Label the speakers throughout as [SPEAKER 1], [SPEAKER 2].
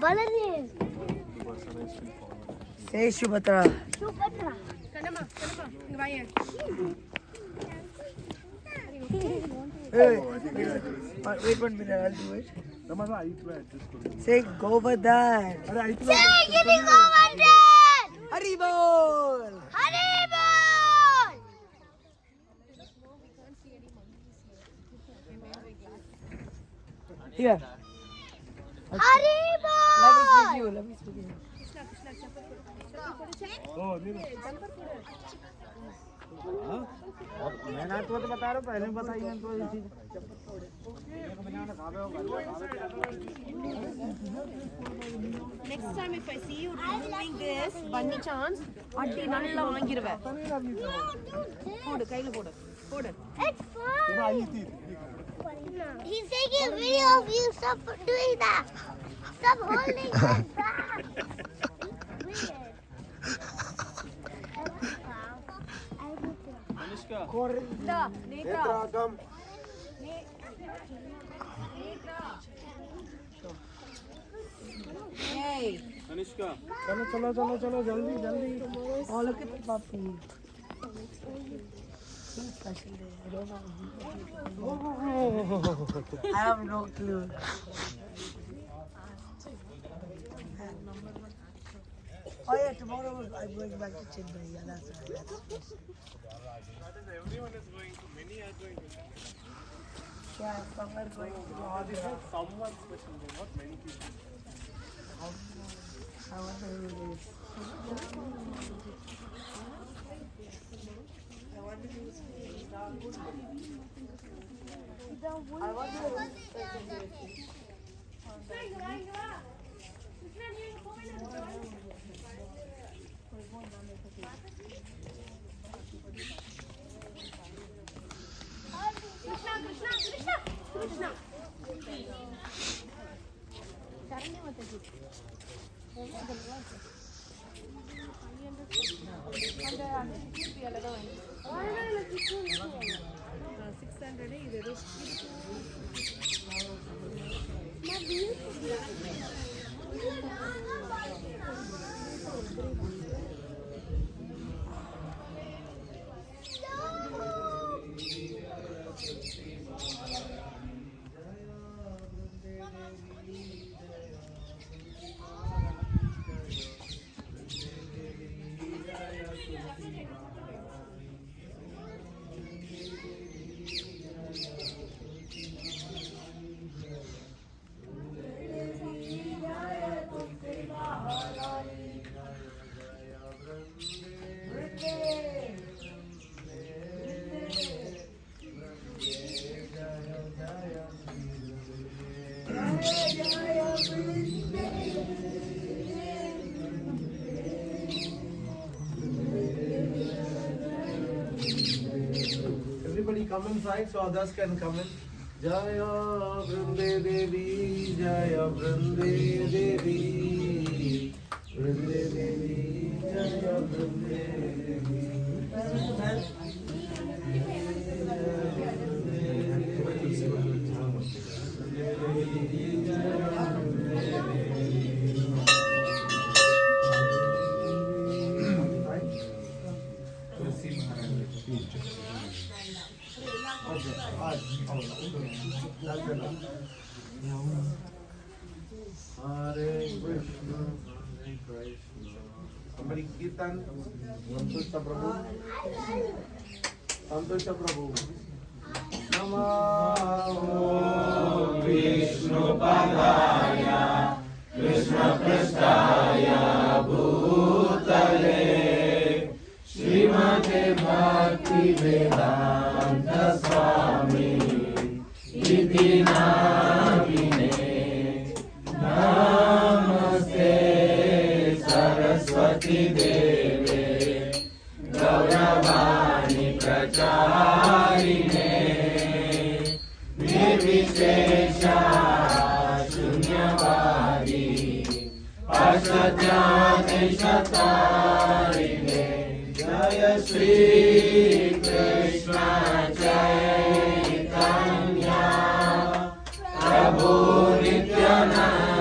[SPEAKER 1] Baladev.
[SPEAKER 2] Say Shubhatra.
[SPEAKER 1] Shubhatra.
[SPEAKER 3] Kanama, இங்க வாயே.
[SPEAKER 2] Hey, wait 1 minute, I'll do it. Say Govardhan.
[SPEAKER 1] Say Giri Govardhan.
[SPEAKER 2] Haribol.
[SPEAKER 1] Haribol.
[SPEAKER 2] Here.
[SPEAKER 1] Haribol.
[SPEAKER 2] Let me speak you.
[SPEAKER 4] मैंने आपको तो बता रहा हूँ पहले बताइए इनको ये चीज
[SPEAKER 3] Next time if I see you doing this, bunny chance, அடி நல்லா வாங்கிடுவேன். போடு கையில போடு. போடு.
[SPEAKER 1] It's fun. He's taking a video of you. Stop doing that. Stop holding that back.
[SPEAKER 3] Netra, Netra.
[SPEAKER 4] come.
[SPEAKER 3] Hey.
[SPEAKER 4] Anushka.
[SPEAKER 2] चलो जल्दी Oh, look at the puppy. Special day. I don't know. I have no clue. Oh yeah, tomorrow I'm going back to Chennai. Yeah, that's right.
[SPEAKER 4] Everyone is going to, many are going to.
[SPEAKER 2] Yeah, some are going to.
[SPEAKER 4] This is someone special, not many people.
[SPEAKER 2] I wonder who it is.
[SPEAKER 3] Krishna.
[SPEAKER 4] Everybody come inside so others can come in. Jaya Vrinde Devi, Jaya Vrinde Devi, Vrinde Devi, Jaya Vrinde Devi. Hare Krishna, Hare Krishna. Somebody Kirtan, Santusha Prabhu. Santusha Prabhu. Namo Vishnu Padaya, Krishna Prasthaya Bhutale, Srimate Bhakti Vedanta Swami, Iti Namine. Namaste Saraswati Deve Gauravani Pracharine Nirvishesha Shunyavadi Ashatyate Shatarine Jaya Shri Krishna Chaitanya Prabhu Nityananda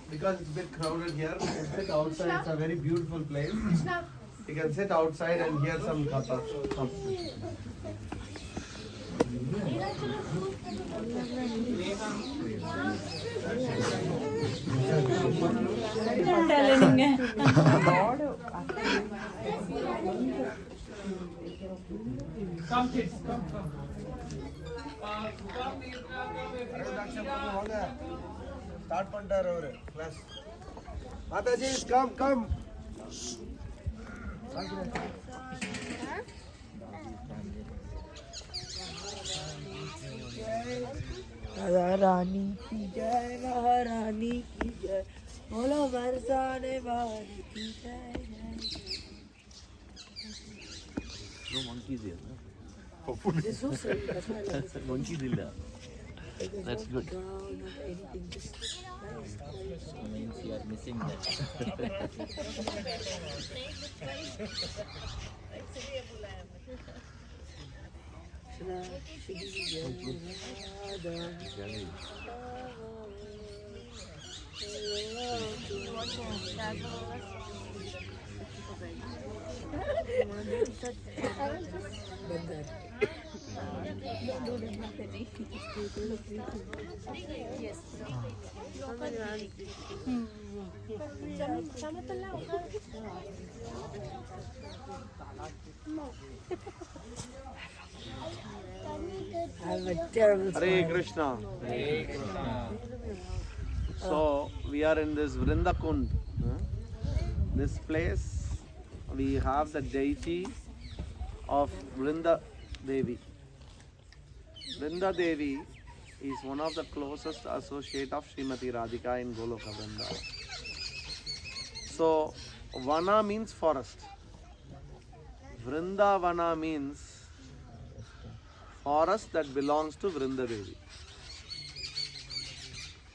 [SPEAKER 4] Because it's a bit crowded here, you can sit outside. It's a very beautiful place. You can sit outside and hear some katha.
[SPEAKER 5] Come kids, come.
[SPEAKER 4] Start பண்ணிட்டாரு அவரு class. Mataji come.
[SPEAKER 2] Radha Rani की जय, महारानी की जय, बोलो बरसाने वाली की जय.
[SPEAKER 6] No monkeys here, no?
[SPEAKER 2] This was so that's why I like this.
[SPEAKER 6] Monkeys illa. That's good.
[SPEAKER 2] Ground or anything, just nice.
[SPEAKER 6] Means you are missing that.
[SPEAKER 2] I'm a terrible
[SPEAKER 4] Hare Krishna. So we are in this Vrindakund. This place we have the deity of Vrinda Devi. Vrinda Devi is one of the closest associate of Srimati Radhika in Goloka Vrindavan. So Vana means forest. Vrindavana means forest that belongs to Vrinda Devi.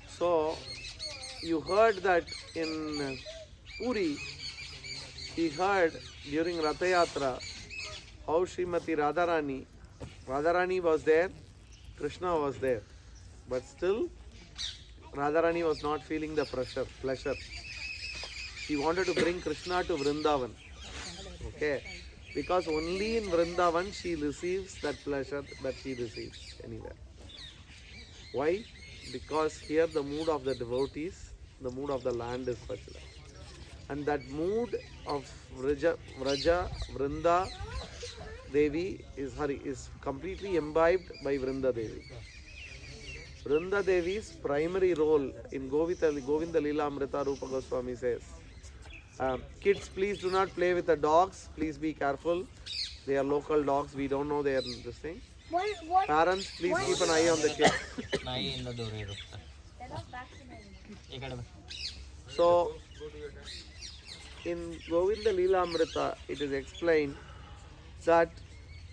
[SPEAKER 4] So you heard that in Puri, he heard during Ratha Yatra how Srimati Radharani was there, Krishna was there, but still Radharani was not feeling the pleasure. She wanted to bring Krishna to Vrindavan. Okay, because only in Vrindavan she receives that pleasure that she receives anywhere. Why? Because here the mood of the devotees, the mood of the land is such that. And that mood of Vraja, Vrinda Devi is completely imbibed by Vrinda Devi. Vrinda Devi's primary role in Govinda Lila Amrita Rupa Goswami says, kids, please do not play with the dogs. Please be careful. They are local dogs. We don't know they are this thing. Parents, please keep an eye on the kids. So, in Govinda Lila Amrita, it is explained that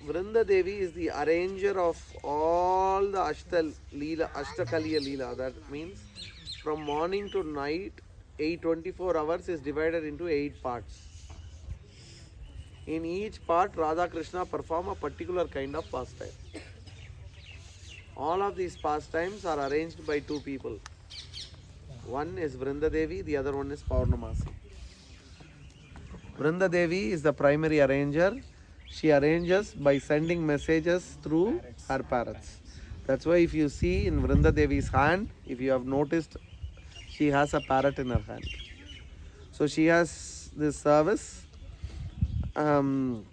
[SPEAKER 4] Vrinda Devi is the arranger of all the Ashtakaliya Leela. That means from morning to night, 24 hours is divided into 8 parts. In each part, Radha Krishna perform a particular kind of pastime. All of these pastimes are arranged by 2 people. One is Vrinda Devi, the other one is Paurnamasi. Vrinda Devi is the primary arranger. She arranges by sending messages through her parrots. That's why if you see in Vrinda Devi's hand, if you have noticed, she has a parrot in her hand. So she has this service. And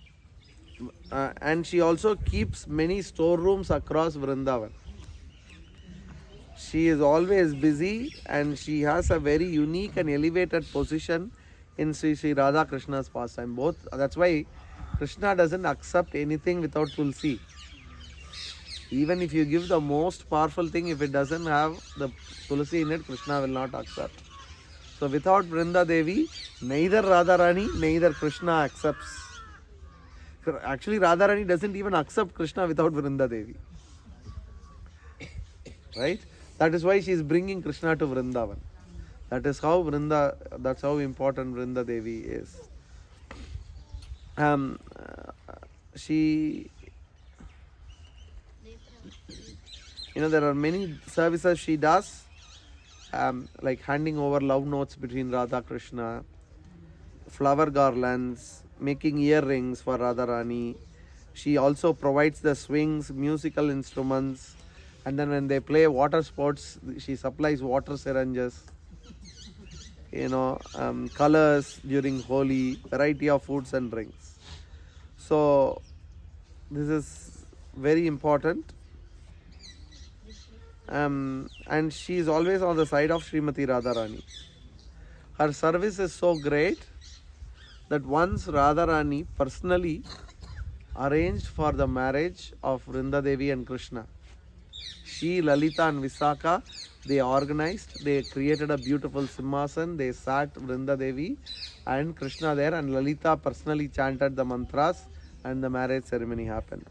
[SPEAKER 4] she also keeps many storerooms across Vrindavan. She is always busy and she has a very unique and elevated position in Sri Radha Krishna's pastime. That's why Krishna doesn't accept anything without Tulsi. Even if you give the most powerful thing, if it doesn't have the Tulsi in it, Krishna will not accept. So without Vrinda Devi, neither Radharani, neither Krishna accepts. Actually, Radharani doesn't even accept Krishna without Vrinda Devi. Right? That is why she is bringing Krishna to Vrindavan. That's how important Vrinda Devi is. There are many services she does, like handing over love notes between Radha Krishna, flower garlands, making earrings for Radharani. She also provides the swings, musical instruments, and then when they play water sports, she supplies water syringes, colors during Holi, variety of foods and drinks. So this is very important. And she is always on the side of Srimati Radharani. Her service is so great that once Radharani personally arranged for the marriage of Vrinda Devi and Krishna. She, Lalita and Visakha, they created a beautiful simhasan. They sat Vrinda Devi and Krishna there, and Lalita personally chanted the mantras and the marriage ceremony happened.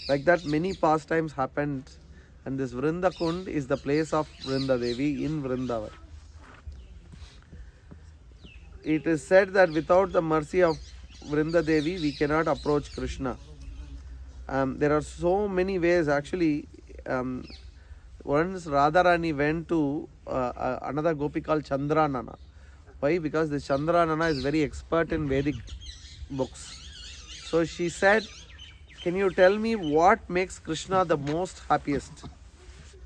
[SPEAKER 4] Like that, many pastimes happened, and this Vrindakund is the place of Vrinda Devi in Vrindavan. It is said that without the mercy of Vrinda Devi, we cannot approach Krishna. There are so many ways actually. Once Radharani went to another gopi called Chandranana. Why? Because the Chandranana is very expert in Vedic books. So she said, can you tell me what makes Krishna the most happiest?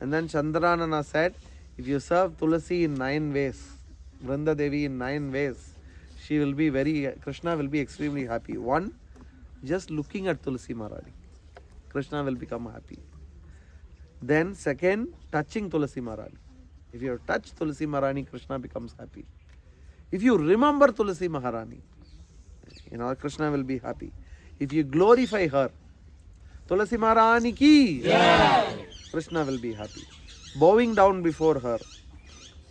[SPEAKER 4] And then Chandranana said, if you serve Tulasi in 9 ways, Vrinda Devi in 9 ways, Krishna will be extremely happy. 1, just looking at Tulasi Maharani, Krishna will become happy. Then 2nd, touching Tulasi Maharani. If you touch Tulasi Maharani, Krishna becomes happy. If you remember Tulasi Maharani, Krishna will be happy. If you glorify her, Tulasi Maharani ki, Krishna will be happy. Bowing down before her,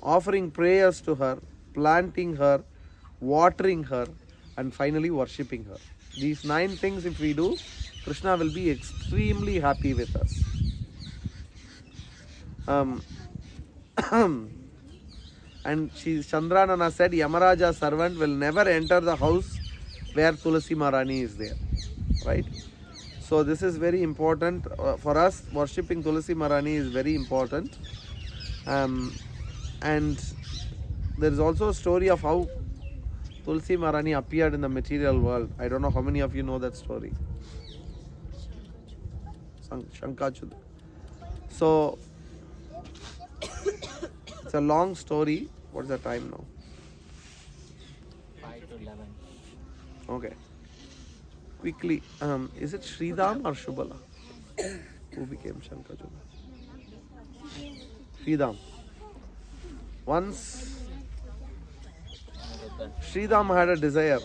[SPEAKER 4] offering prayers to her, planting her, watering her, and finally worshipping her. These 9 things if we do, Krishna will be extremely happy with us. And Chandranana said, Yamaraja's servant will never enter the house where Tulasi Maharani is there. Right? So this is very important for us. Worshipping Tulasi Maharani is very important. And there is also a story of how Tulasi Maharani appeared in the material world. I don't know how many of you know that story. Shankachud. So it's a long story. What's the time now?
[SPEAKER 6] 5 to 11.
[SPEAKER 4] Okay. Quickly, is it Sridham or Shubala? Who became Shankachud? Sridham. Once Sridham had a desire,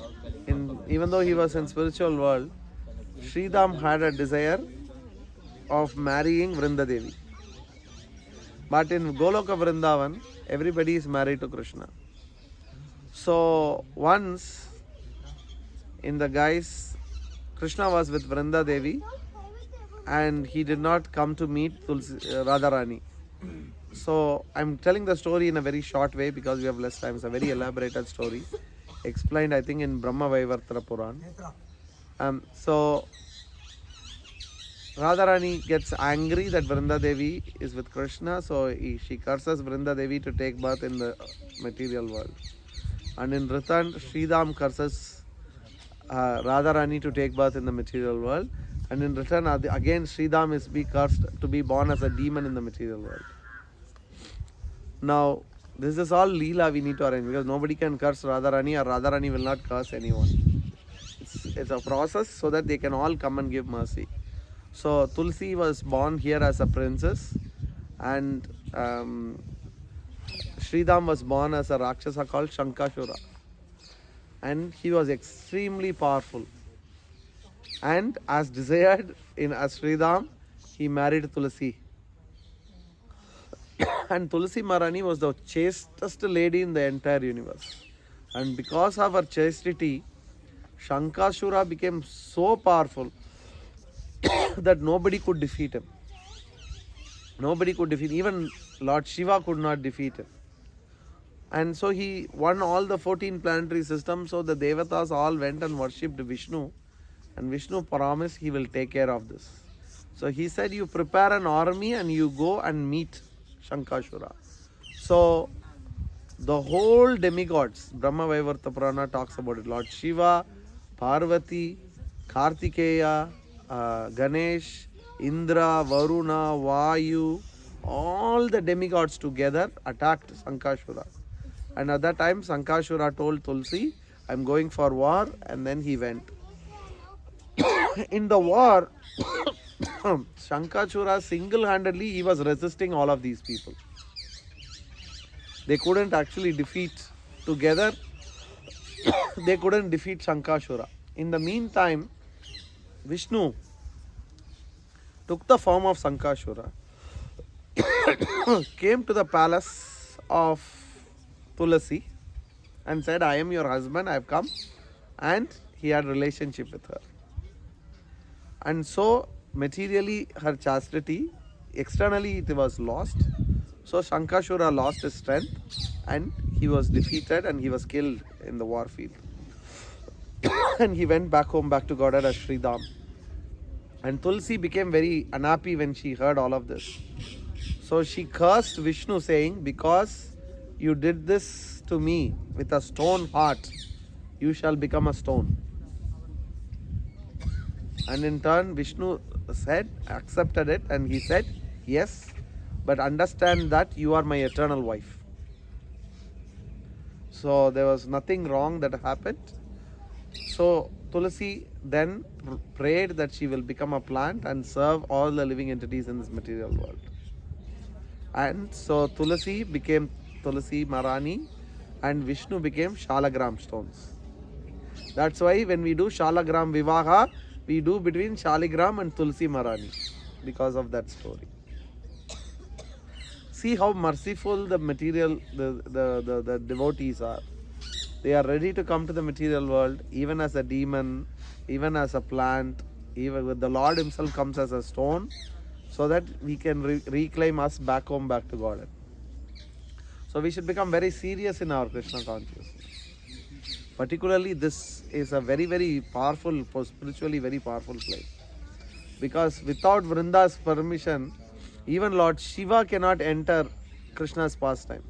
[SPEAKER 4] even though he was in spiritual world, Sridham had a desire of marrying Vrinda Devi. But in Goloka Vrindavan, everybody is married to Krishna. So once in the guise, Krishna was with Vrinda Devi and he did not come to meet Radharani. So I'm telling the story in a very short way because we have less time. It's a very elaborated story, explained I think in Brahma Vaivartara Puran. So Radharani gets angry that Vrinda Devi is with Krishna, so she curses Vrinda Devi to take birth in the material world. And in return, Sridham curses Radharani to take birth in the material world. And in return, again Sridham is cursed to be born as a demon in the material world. Now, this is all Leela we need to arrange because nobody can curse Radharani or Radharani will not curse anyone. It's a process so that they can all come and give mercy. So Tulsi was born here as a princess and Sridham was born as a Rakshasa called Shankashura. And he was extremely powerful. And as desired as Sridham, he married Tulsi. And Tulsi Maharani was the chastest lady in the entire universe. And because of her chastity, Shankashura became so powerful that nobody could defeat him. Nobody could defeat him. Even Lord Shiva could not defeat him. And so he won all the 14 planetary systems. So the Devatas all went and worshipped Vishnu. And Vishnu promised he will take care of this. So he said, you prepare an army and you go and meet Shankashura. So the whole demigods, Brahma Vaivarta Purana talks about it. Lord Shiva, Parvati, Kartikeya, Ganesh, Indra, Varuna, Vayu, all the demigods together attacked Shankashura. And at that time, Shankashura told Tulsi, I'm going for war, and then he went. In the war, Shankashura single-handedly, he was resisting all of these people. They couldn't actually defeat together. They couldn't defeat Shankashura. In the meantime, Vishnu took the form of Shankashura, came to the palace of Tulasi and said, I am your husband, I have come. And he had a relationship with her. And so, materially, her chastity, externally it was lost. So, Shankashura lost his strength and he was defeated and he was killed in the war field. And he went back home, back to Godhead as Sridham. And Tulsi became very unhappy when she heard all of this. So she cursed Vishnu, saying, because you did this to me with a stone heart, you shall become a stone. And in turn, Vishnu accepted it, and he said, yes, but understand that you are my eternal wife. So there was nothing wrong that happened. So Tulsi then prayed that she will become a plant and serve all the living entities in this material world. And so Tulsi became Tulsi Marani and Vishnu became Shalagram stones. That's why when we do Shalagram Vivaha, we do between Shaligram and Tulsi Marani because of that story. See how merciful the material, the devotees are. They are ready to come to the material world, even as a demon, even as a plant, even with the Lord himself comes as a stone, so that we can reclaim us back home, back to God. So we should become very serious in our Krishna consciousness. Particularly this is a very, very powerful, spiritually very powerful place. Because without Vrinda's permission, even Lord Shiva cannot enter Krishna's pastime.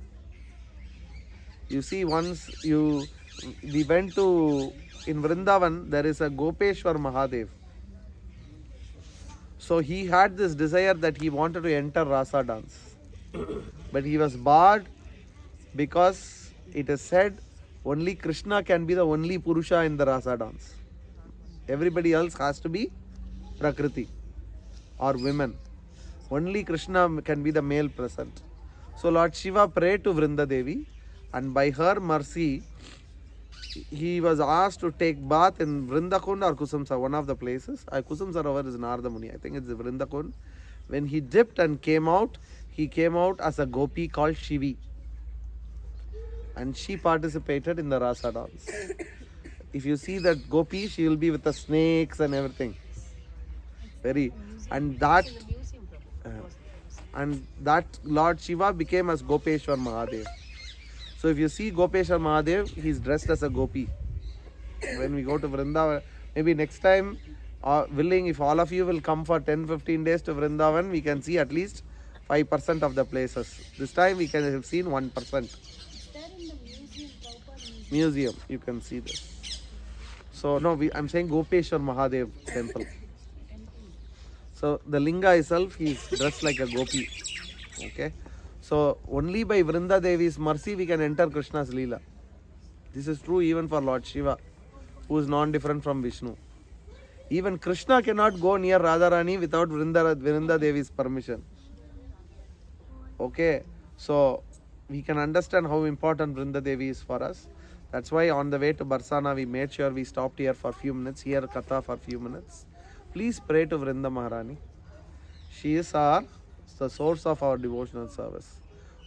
[SPEAKER 4] You see, once we went to, in Vrindavan, there is a Gopeshwar Mahadev. So he had this desire that he wanted to enter Rasa dance. But he was barred because it is said only Krishna can be the only Purusha in the Rasa dance. Everybody else has to be Prakriti or women. Only Krishna can be the male present. So Lord Shiva prayed to Vrinda Devi, and by her mercy, he was asked to take bath in Vrindakund or Kusum, one of the places. Kusum Sarovar is Narada Muni. I think it's Vrindakund. When he dipped and came out, he came out as a gopi called Shivi. And she participated in the Rasa dance. If you see that gopi, she will be with the snakes and everything. And that Lord Shiva became as Gopeshwar Mahadev. So if you see Gopeshwar Mahadev, he's dressed as a gopi. When we go to Vrindavan, maybe next time, willing, if all of you will come for 10-15 days to Vrindavan, we can see at least 5% of the places. This time we can have seen 1%. Museum, you can see this. So no, I'm saying Gopeshwar Mahadev temple. So the linga itself, he's dressed like a gopi. Okay. So only by Vrinda Devi's mercy we can enter Krishna's Leela. This is true even for Lord Shiva, who is non-different from Vishnu. Even Krishna cannot go near Radharani without Vrinda Devi's permission. Okay. So we can understand how important Vrinda Devi is for us. That's why on the way to Barsana, we made sure we stopped here for a few minutes, hear Katha for a few minutes. Please pray to Vrinda Maharani. She is the source of our devotional service.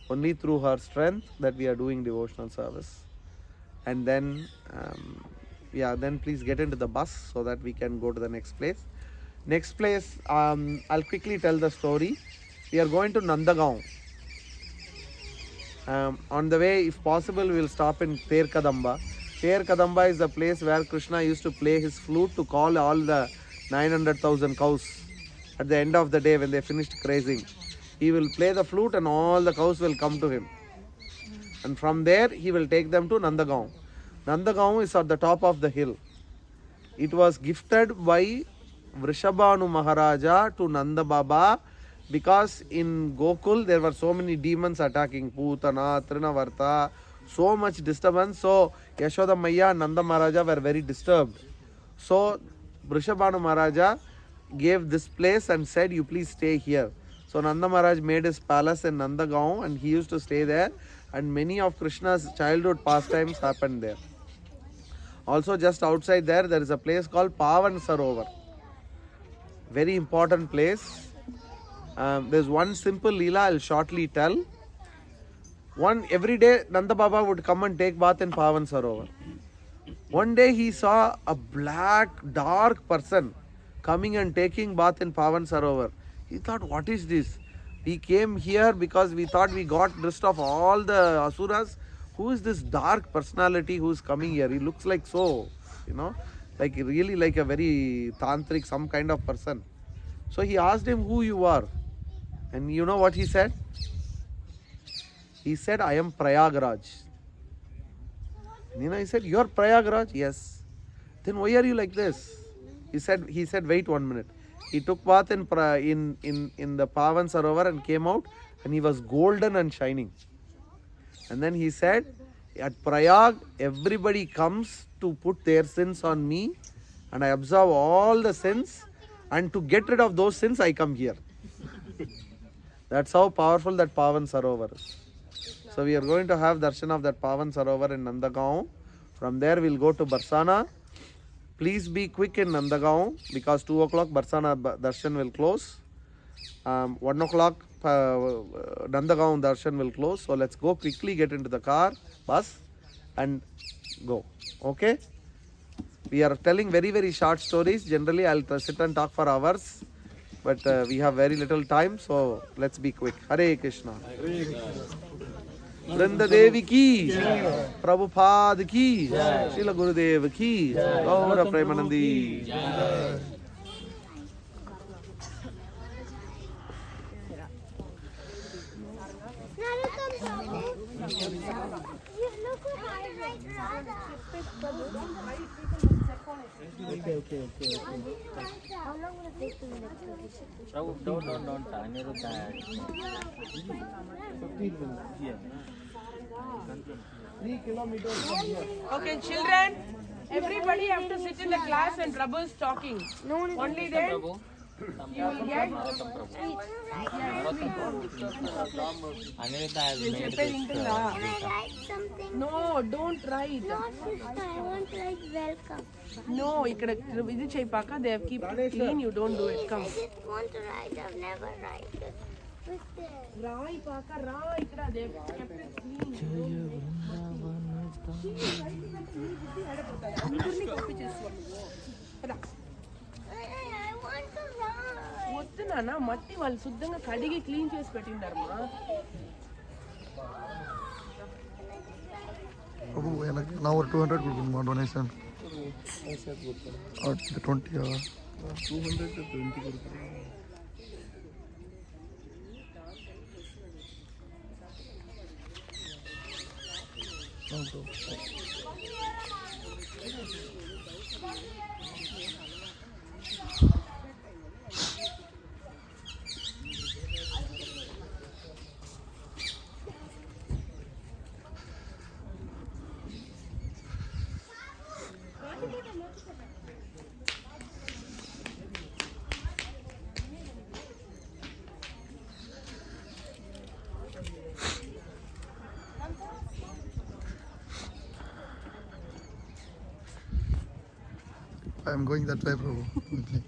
[SPEAKER 4] Only through her strength that we are doing devotional service. And then, then please get into the bus so that we can go to the next place. Next place, I'll quickly tell the story. We are going to Nandagon. On the way, if possible, we will stop in Ter Kadamba. Ter Kadamba is the place where Krishna used to play his flute to call all the 900,000 cows. At the end of the day, when they finished grazing, he will play the flute and all the cows will come to him. And from there, he will take them to Nandagon. Nandagon is at the top of the hill. It was gifted by Vrishabhanu Maharaja to Nanda Baba because in Gokul there were so many demons attacking Putana, Trinavarta, so much disturbance. So Yashoda Maya and Nanda Maharaja were very disturbed. So Vrishabhanu Maharaja gave this place and said, you please stay here. So Nanda Maharaj made his palace in Nandagon and he used to stay there, and many of Krishna's childhood pastimes happened there. Also just outside there is a place called Pavan Sarovar. Very important place. There's one simple leela I'll shortly tell. Every day Nanda Baba would come and take bath in Pavan Sarovar. One day he saw a black, dark person coming and taking bath in Pavan Sarovar. He thought, what is this? We came here because we thought we got rid of all the asuras. Who is this dark personality who is coming here? He looks like like really like a very tantric, some kind of person. So he asked him who you are. And you know what he said? He said, I am Prayagraj. And he said, you are Prayagraj? Yes. Then why are you like this? He said, wait 1 minute. He took bath in the Pavan Sarovar and came out, and he was golden and shining. And then he said, at Prayag, everybody comes to put their sins on me, and I absolve all the sins, and to get rid of those sins, I come here. That's how powerful that Pavan Sarovar is. So we are going to have darshan of that Pavan Sarovar in Nandagon. From there we'll go to Barsana. Please be quick in Nandagon because 2 o'clock Barsana darshan will close. 1 o'clock Nandagon darshan will close. So let's go quickly, get into the car, bus and go. Okay? We are telling very, very short stories. Generally I'll sit and talk for hours. But we have very little time. So let's be quick. Hare Krishna. Hare Krishna. Vrindadevi ki, Prabhupada ki, Srila Gurudev ki, Gaura Premanandi.
[SPEAKER 2] Okay.
[SPEAKER 1] How long will it take to make the
[SPEAKER 6] Prabhu, don't. Aniruddha.
[SPEAKER 4] 15 minutes.
[SPEAKER 6] Yeah.
[SPEAKER 4] 3 kilometers from here.
[SPEAKER 3] Okay, children, everybody have to sit in the class and Prabhu's talking. Only then
[SPEAKER 6] Prabhu.
[SPEAKER 3] you will get.
[SPEAKER 6] Aniruddha has made this.
[SPEAKER 1] Can I write something?
[SPEAKER 3] No, don't write.
[SPEAKER 1] Not this time. I want to write welcome.
[SPEAKER 3] No, ikkada idu cheyipaka they have keep it clean, you don't do it. Come.
[SPEAKER 1] I just want to write. I've never write it. With this.
[SPEAKER 3] Rai paka ra ikkada they have kept it clean. అందరినీ copy చేసుకోవాలి కదా
[SPEAKER 1] I want to write.
[SPEAKER 3] వద్దు నాన్న మట్టి వాళ్ళు శుద్ధంగా కడిగి clean చేసి పెట్టిండారమ్మా
[SPEAKER 5] Prabhu, now 200 will be donation. Or the 20 hour.
[SPEAKER 4] 200 to 20.
[SPEAKER 5] I am going that way, Prabhu. Okay.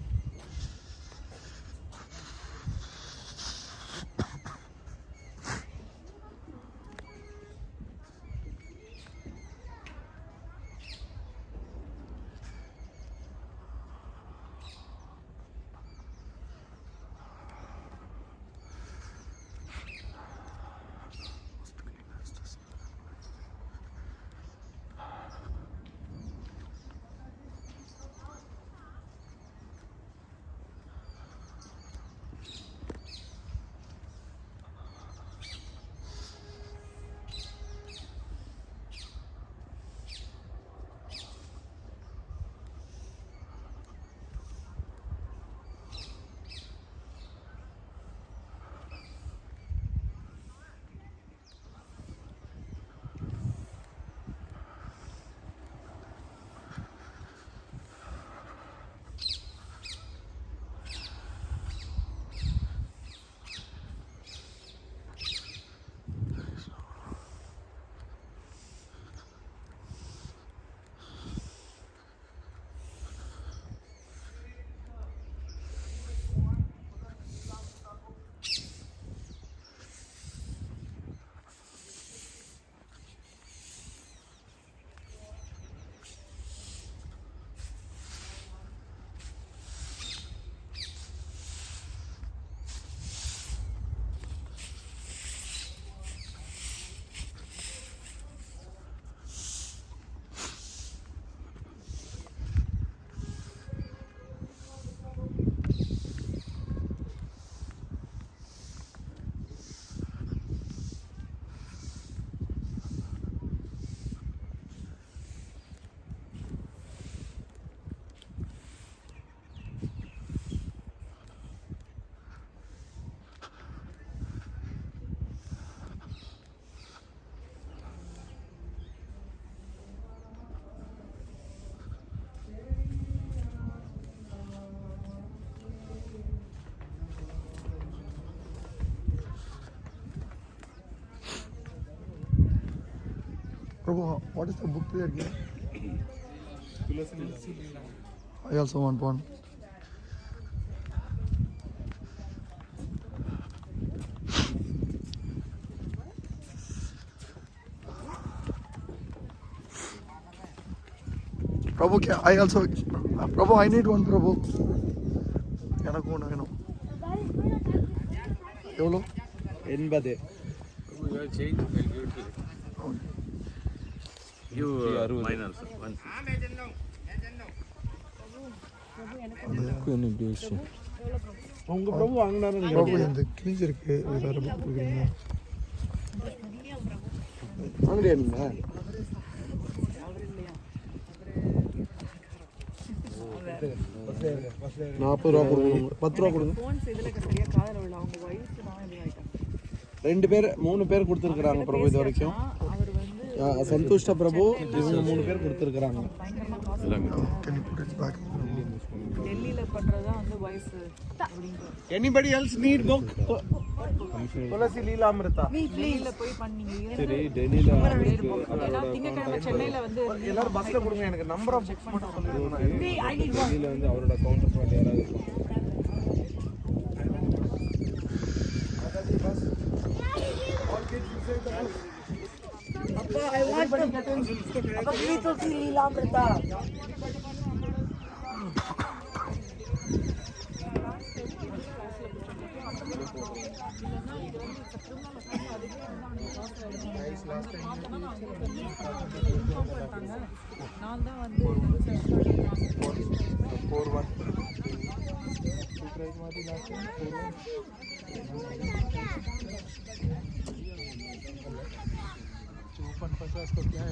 [SPEAKER 5] Prabhu, what is the book there again? I also want one. Prabhu, I also. Prabhu, I need one, Prabhu. எனக்கு ஒன்று வேணும். எவ்வளோ?
[SPEAKER 4] 80.
[SPEAKER 6] You mine also. One.
[SPEAKER 4] உங்க பிரபு வாங்கினாரு.
[SPEAKER 5] பிரபு இந்த கிழிஞ்சிருக்கு வேறு book கொடுக்குறீங்களா?
[SPEAKER 4] வாங்கலையா நீங்க? 40 ரூபா கொடுங்க. 10 ரூபா கொடுங்க. ரெண்டு பேர் 3 பேர் கொடுத்துருக்காங்க பிரபு இது வரைக்கும். சந்தோஷ்ட பிரபு இவங்க 3 பேர் கொடுத்துருக்காங்க.
[SPEAKER 2] டெல்லியில பண்றதா வந்து voice.
[SPEAKER 4] Anybody else need book? துளசி லீலாமிருதா.
[SPEAKER 2] டெல்லியில போய் பண்ணீங்க.
[SPEAKER 6] சரி டெல்லியில
[SPEAKER 2] ஏன்னா திங்கக்கிழமை சென்னையில வந்து
[SPEAKER 4] எல்லாரும் பஸ்ல கொடுங்க. எனக்கு நம்பர் ஆஃப் செக் மட்டும் சொல்லுங்க.
[SPEAKER 6] டெல்லியில வந்து அவரோட கவுண்டர் பார்ட் யாராவது இருப்பாங்க.
[SPEAKER 2] அப்பா I want to அப்பா துளசி லீலாமிருதா. நான் தான் வந்து
[SPEAKER 4] 4-1.